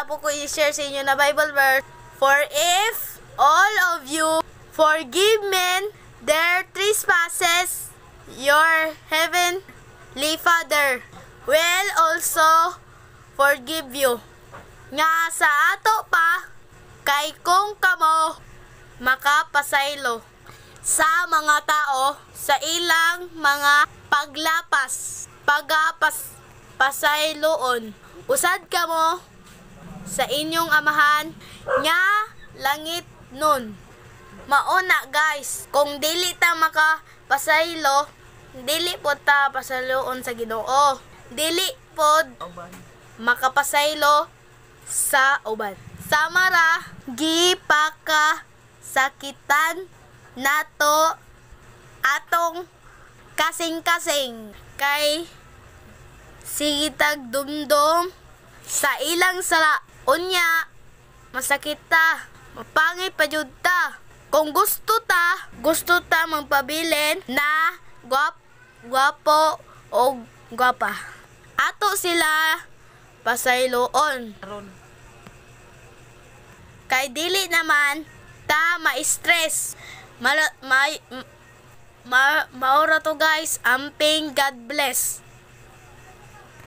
po ko i-share sa inyo na Bible verse. For if all of you forgive men their trespasses, your heavenly Father will also forgive you. Nga sa ato pa, kay kung kamo makapasaylo sa mga tao sa ilang mga pasayloon. Usad kamo sa inyong amahan nga langit nun. Mauna guys, kung dili ta makapasaylo, dili po ta pasayloon sa Ginoo. Dili pod makapasaylo sa uban. Samara gipaka sakitan nato atong kasing-kasing kay sigitag dumdum sa ilang sala. Unya masakit ta, mapangit pa jud ta. Kung gusto ta magpabilin na gwapo o gwapa, ato sila pasayloon. Kay dili naman ta ma-stress. Maura to guys. Amping God bless.